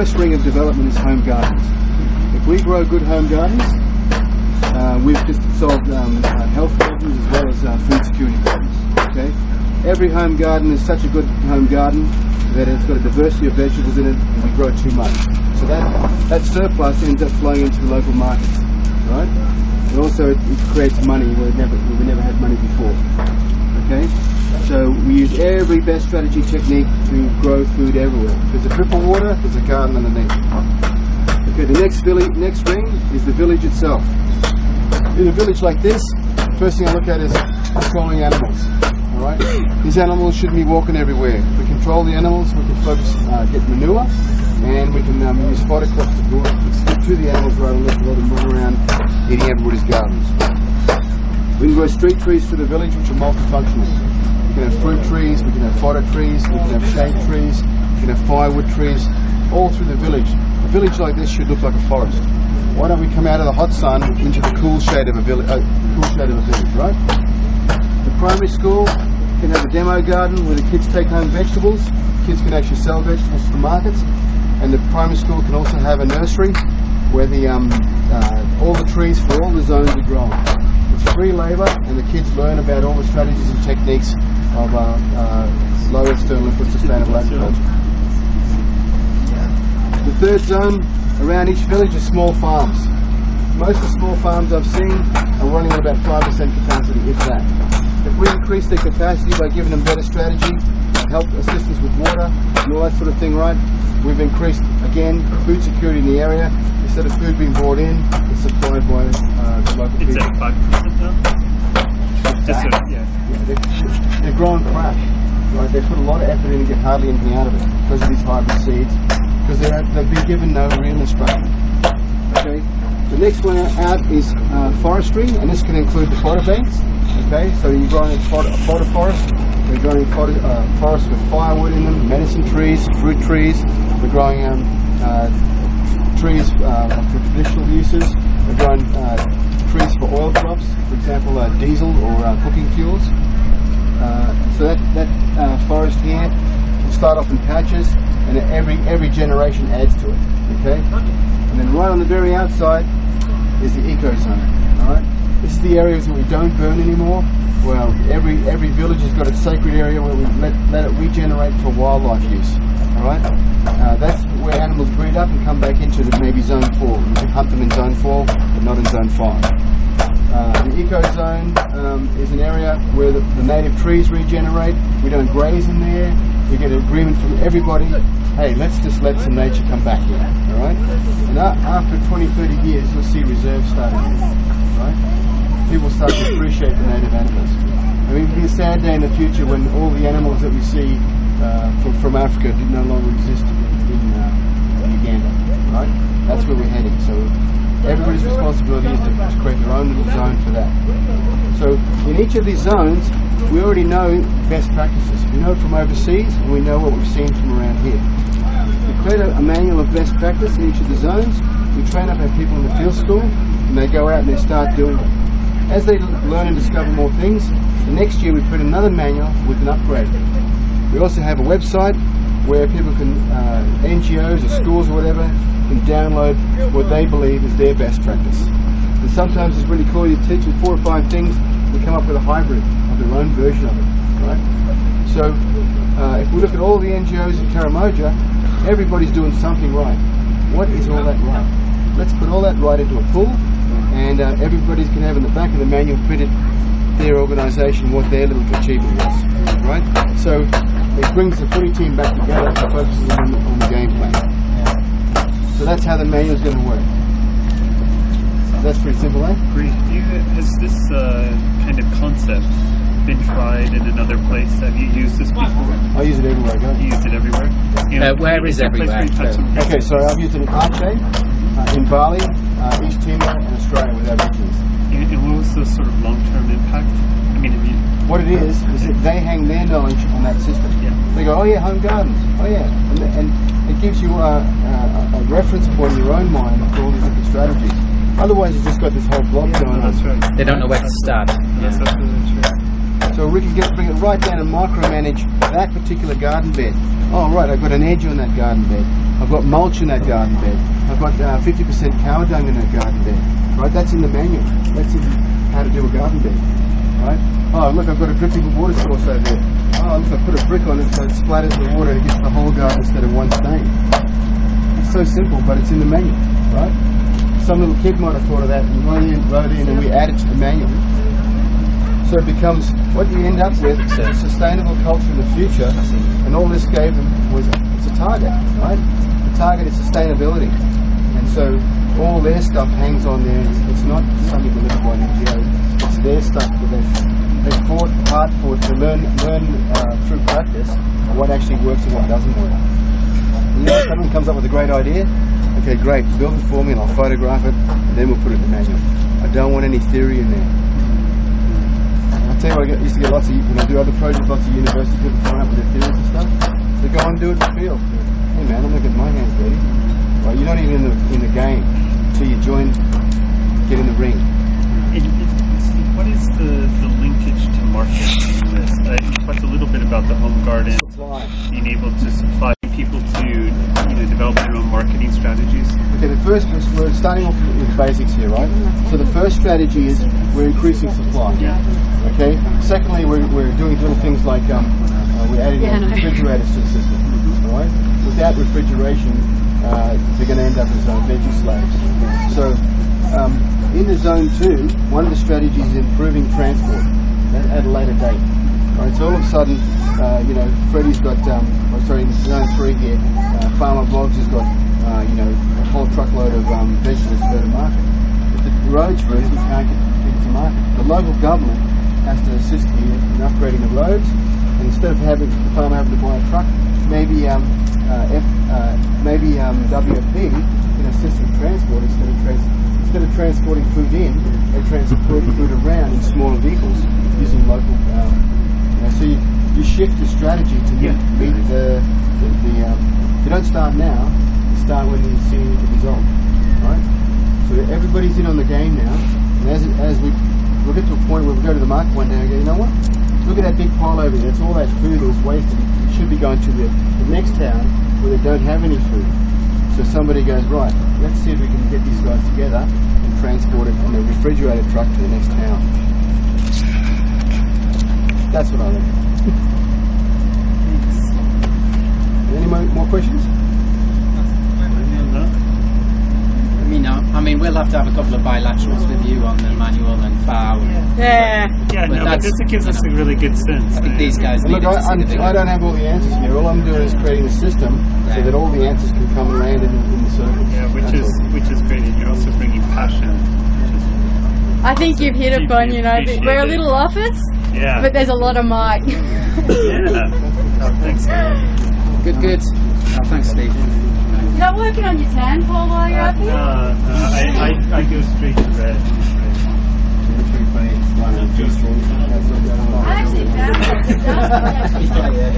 first ring of development is home gardens. If we grow good home gardens, we've just solved health problems as well as food security problems. Okay? Every home garden is such a good home garden that it's got a diversity of vegetables in it, and we grow too much. So that surplus ends up flowing into the local markets, right? And also it creates money where we never had money before. Okay? So we use every best strategy technique to grow food everywhere. If there's a drip of water, there's a garden underneath. Okay, the next ring is the village itself. In a village like this, the first thing I look at is controlling animals. Alright? These animals shouldn't be walking everywhere. If we control the animals, we can focus, get manure, and we can use fodder crops to the animals rather than let them run around eating everybody's gardens. We can grow street trees for the village which are multifunctional. We can have fruit trees, we can have fodder trees, we can have shade trees, we can have firewood trees, all through the village. A village like this should look like a forest. Why don't we come out of the hot sun into the cool shade of a village, right? The primary school can have a demo garden where the kids take home vegetables. Kids can actually sell vegetables to the markets, and the primary school can also have a nursery where the all the trees for all the zones are grown. It's free labour, and the kids learn about all the strategies and techniques of low external input sustainable agriculture. The third zone around each village is small farms. Most of the small farms I've seen are running at about 5% capacity, if that. If we increase their capacity by giving them better strategy, help assistance with water and all that sort of thing, right, we've increased, again, food security in the area. Instead of food being brought in, it's supplied by the local people. It's at 5% now? Just they're growing crash. Right? They put a lot of effort in and get hardly anything out of it because of these hybrid seeds, because they've been given no real instruction. Okay. The next one out is forestry, and this can include the fodder banks. Okay, so you're growing a fodder forest. We're growing forests with firewood in them, medicine trees, fruit trees. We're growing trees for traditional uses. We're growing trees for oil crops, for example, diesel or cooking fuels. So that forest here will start off in patches, and every generation adds to it. Okay, and then right on the very outside is the ecozone. All right. This is the areas that we don't burn anymore. Well, every village has got its sacred area where we let it regenerate for wildlife use. All right, that's where animals breed up and come back into maybe zone 4. We can hunt them in zone 4, but not in zone 5. The ecozone is an area where the native trees regenerate. We don't graze in there. We get an agreement from everybody. Hey, let's just let some nature come back here. All right, and after 20, 30 years, you'll see reserves starting. Right. People start to appreciate the native animals. I mean, it'll be a sad day in the future when all the animals that we see from Africa do no longer exist in Uganda, right? That's where we're heading. So everybody's responsibility is to create their own little zone for that. So in each of these zones, we already know best practices. We know it from overseas, and we know what we've seen from around here. We create a manual of best practice in each of the zones. We train up our people in the field school, and they go out and they start doing it. As they learn and discover more things, the next year we put another manual with an upgrade. We also have a website where people can, NGOs or schools or whatever, can download what they believe is their best practice. And sometimes it's really cool, you teach them 4 or 5 things, and come up with a hybrid of their own version of it. Right? So if we look at all the NGOs in Karamoja, everybody's doing something right. What is all that right? Let's put all that right into a pool, and everybody's can have in the back of the manual printed their organisation what their little achievement was, right? So it brings the footy team back together and focuses on the game plan. So that's how the manual's going to work. So that's pretty simple, eh? Has this kind of concept been tried in another place? Have you used this before? I use it everywhere. You use it everywhere? Where is everywhere? Okay, so I've used it in Aceh, in Bali, East Timor, and Australia with Aborigines. And what was the sort of long-term impact? I mean, what it is that they hang their knowledge on that system. Yeah. They go, oh yeah, home gardens, oh yeah, and it gives you a reference point in your own mind for all these different strategies. Otherwise, you've just got this whole block going on. That's right. They don't know where to start. Yes, that's true. So we can bring it right down and micromanage that particular garden bed. Oh right, I've got an edge on that garden bed. I've got mulch in that garden bed. I've got 50% cow dung in that garden bed. Right, that's in the manual. That's in how to do a garden bed. Right. Oh, look, I've got a dripping water source over there. Oh, look, I put a brick on it so it splatters the water and it gets the whole garden instead of one stain. It's so simple, but it's in the manual, right? Some little kid might have thought of that and wrote in and we added to the manual. So it becomes, what you end up with is a sustainable culture in the future, and all this gave them was, it's a target, right? The target is sustainability. And so all their stuff hangs on there. It's not something delivered by an NGO, it's their stuff that they've fought hard for to learn through practice what actually works and what doesn't work. And someone comes up with a great idea, okay, great, build the formula, I'll photograph it, and then we'll put it in the manual. I don't want any theory in there. I'll tell you what, I used to get lots of, when I do other projects, lots of university people coming up with their theories and stuff. So go and do it in the field. Hey man, I'm going to get my hands dirty. Well, you're not even in the game until you get in the ring. What is the linkage to market in this? You talked a little bit about the home garden, being able to supply people to develop their own marketing strategies. Okay, the first, we're starting off with the basics here, right? So the first strategy is we're increasing supply. Okay. Secondly, we're doing little things like we're adding refrigerators to the system. All right. Without refrigeration, they're going to end up as veggie slaves. So in the zone 2, one of the strategies is improving transport at a later date. Right, so all of a sudden, Freddie's got, in zone 3 here, Farmer Blogs has got, a whole truckload of vegetables to go to market. If the road's free, we can't get into market. The local government has to assist here in upgrading the roads, and instead of having the farmer having to buy a truck, maybe WFP can assist with transport instead of transporting food in, they transport food around in smaller vehicles using local. So you shift your strategy to meet the you don't start now, you start when you see the result, right? So everybody's in on the game now, and as we'll get to a point where we go to the market one day and go, you know what? Look at that big pile over there. That's all that food that was wasted. It should be going to the next town where they don't have any food. So somebody goes, right, let's see if we can get these guys together and transport it in a refrigerated truck to the next town. That's what I think. Any more questions? I mean, we'll have to have a couple of bilaterals with you on the manual and FAO. But this gives us a really good sense. I think these guys need to see the I don't have all the answers here. All I'm doing is creating a system so that all the answers can come and land in the circle. Yeah, which is great. And you're also bringing passion. I think you've hit upon, we're a little office, but there's a lot of might. Thanks. Good. Thanks, Steve. You're not working on your tan, Paul, while you're up here? I go straight to red. I actually found it.